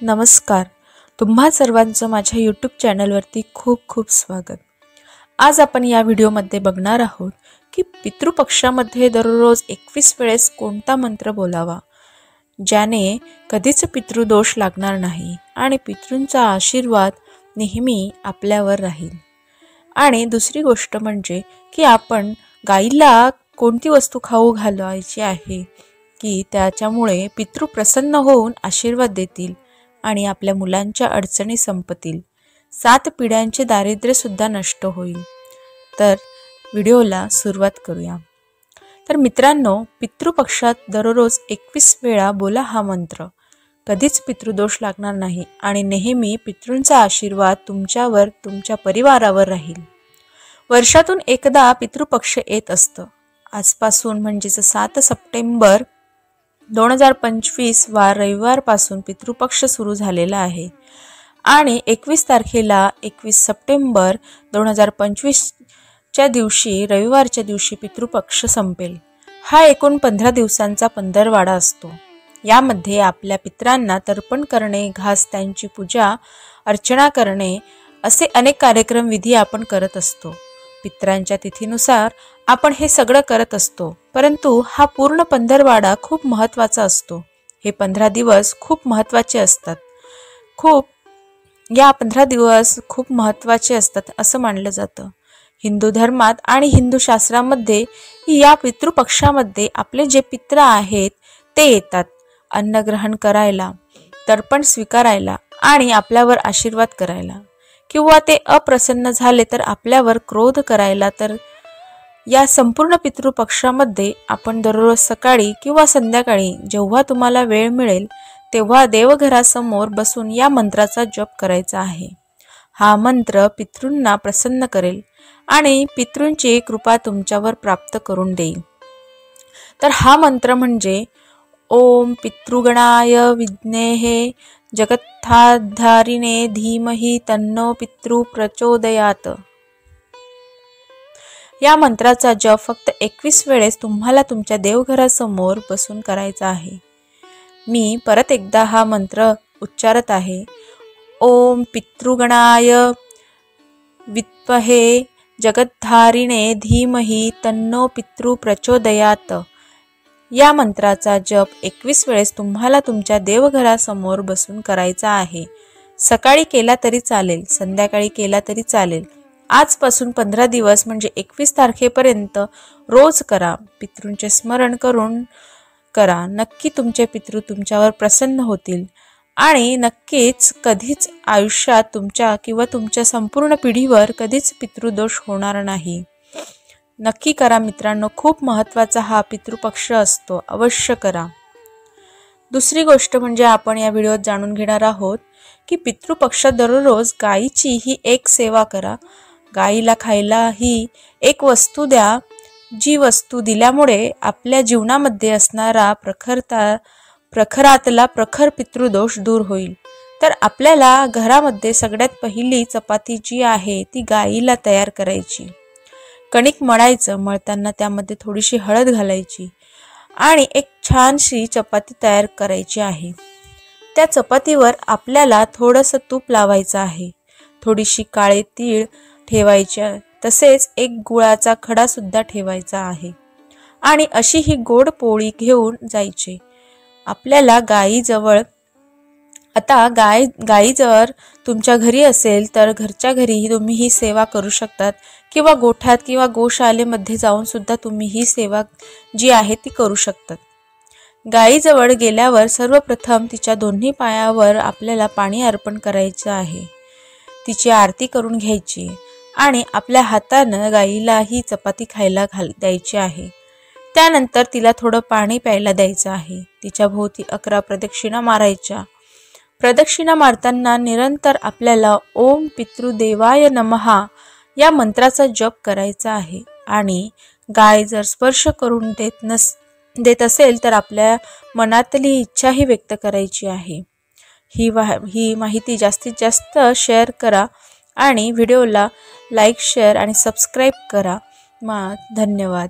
नमस्कार. तुम्हा सर्वांचं माझ्या यूट्यूब चॅनलवरती खूप खूप स्वागत. आज आपण या व्हिडिओमध्ये बघणार आहोत की पितृपक्षामध्ये दररोज 21 वेळेस कोणता मंत्र बोलावा ज्याने कधीच पितृदोष लागणार नाही आणि पितृंचा आशीर्वाद नेहमी आपल्यावर राहील. आणि दुसरी गोष्ट म्हणजे की आपण गाईला कोणती वस्तू खाऊ घालायची आहे की त्याच्यामुळे पितृ प्रसन्न होऊन आशीर्वाद देतील आणि आपल्या मुलांच्या अडचणी संपतील. 7 पिढ्यांचे दारिद्र्य सुद्धा नष्ट होईल. तर व्हिडिओला सुरुवात करूया. तर मित्रांनो, पितृपक्षात दररोज 21 वेळा बोला हा मंत्र. कधीच पितृदोष लागणार नाही आणि नेहमी पितृंचा आशीर्वाद तुमच्यावर, तुमच्या परिवारावर राहील. वर्षातून एकदा पितृपक्ष येत असतं. आजपासून म्हणजेच 7 सप्टेंबर 2025 रविवारपासून पितृपक्ष सुरू झालेला आहे आणि 21 तारखेला 21 सप्टेंबर 2025 च्या दिवशी रविवारच्या दिवशी पितृपक्ष संपेल. हा एकूण 15 दिवसांचा पंधरवाडा असतो. यामध्ये आपल्या पितरांना तर्पण करणे, घास त्यांची पूजा अर्चना करणे असे अनेक कार्यक्रम विधी आपण करत असतो. पितरांच्या तिथीनुसार आपण हे सगळं करत असतो, परंतु हा पूर्ण पंधरवाडा खूप महत्त्वाचा असतो. हे 15 दिवस खूप महत्त्वाचे असतात. या 15 दिवस खूप महत्त्वाचे असतात असं मानलं जातं. हिंदू धर्मात आणि हिंदू शास्त्रामध्ये या पितृपक्षामध्ये आपले जे पित्र आहेत ते येतात अन्न ग्रहण करायला, तर्पण स्वीकारायला आणि आपल्यावर आशीर्वाद करायला, किंवा ते अप्रसन्न झाले तर आपल्यावर क्रोध करायला. तर या संपूर्ण पितृपक्षामध्ये आपण दररोज सकाळी किंवा संध्याकाळी जेव्हा तुम्हाला वेळ मिळेल तेव्हा देवघरासमोर बसून या मंत्राचा जप करायचा आहे. हा मंत्र पितृंना प्रसन्न करेल आणि पितृंची कृपा तुमच्यावर प्राप्त करून देईल. तर हा मंत्र म्हणजे ओम पितृगणाय विद्महे जगत्धारिणे धीमहि तन्नो पितृ प्रचोदयात. या मंत्राचा जप फक्त 21 वेळेस तुम्हाला तुमच्या देवघरासमोर बसून करायचा आहे. मी परत एकदा हा मंत्र उच्चारत आहे. ओम पितृगणाय विद्महे जगत्धारिणे धीमहि तन्नो पितृ प्रचोदयात. या मंत्राचा जप 21 वेळेस तुम्हाला तुमच्या देवघरासमोर बसून करायचा आहे. सकाळी केला तरी चालेल, संध्याकाळी केला तरी चालेल. आजपासून 15 दिवस म्हणजे 21 तारखेपर्यंत रोज करा. पितृंचे स्मरण करून करा. नक्की तुमचे पितृ तुमच्यावर प्रसन्न होतील आणि नक्कीच कधीच आयुष्यात तुमच्या किंवा तुमच्या संपूर्ण पिढीवर कधीच पितृदोष होणार नाही. नक्की करा मित्रांनो. खूप महत्त्वाचा हा पितृपक्ष असतो. अवश्य करा. दुसरी गोष्ट म्हणजे आपण या व्हिडिओत जाणून घेणार आहोत की पितृपक्षात दररोज गायीची ही एक सेवा करा. गायीला खायला ही एक वस्तू द्या, जी वस्तू दिल्यामुळे आपल्या जीवनामध्ये असणारा प्रखरातला प्रखर पितृदोष दूर होईल. तर आपल्याला घरामध्ये सगळ्यात पहिली चपाती जी आहे ती गायीला तयार करायची. कणिक मळायचं, मळताना त्यामध्ये थोडीशी हळद घालायची आणि एक छानशी चपाती तयार करायची आहे. त्या चपातीवर आपल्याला थोडंसं तूप लावायचं आहे, थोडीशी काळे तीळ ठेवायचे, तसेच एक गुळाचा खडा सुद्धा ठेवायचा आहे आणि अशी ही गोड पोळी घेऊन जायची. आपल्याला गायीजवळ आता गाई जर तुमच्या घरी असेल तर घरच्या घरी तुम्ही ही सेवा करू शकतात किंवा गोठ्यात किंवा गोशाळेमध्ये जाऊन सुद्धा तुम्ही ही सेवा जी आहे ती करू शकतात. गायीजवळ गेल्यावर सर्वप्रथम तिच्या दोन्ही पायावर आपल्याला पाणी अर्पण करायचं आहे. तिची आरती करून घ्यायची आणि आपल्या हातानं गायीला ही चपाती खायला द्यायची आहे. त्यानंतर तिला थोडं पाणी प्यायला द्यायचं आहे. तिच्या भोवती 11 प्रदक्षिणा मारायच्या. प्रदक्षिणा मारताना निरंतर आपल्याला ओम पितृदेवाय नमः या मंत्राचा जप करायचा आहे आणि गाय जर स्पर्श करून देत असेल तर आपल्या मनातली इच्छाही व्यक्त करायची आहे. ही माहिती जास्तीत जास्त शेअर करा आणि व्हिडिओला लाईक, शेअर आणि सबस्क्राईब करा. धन्यवाद.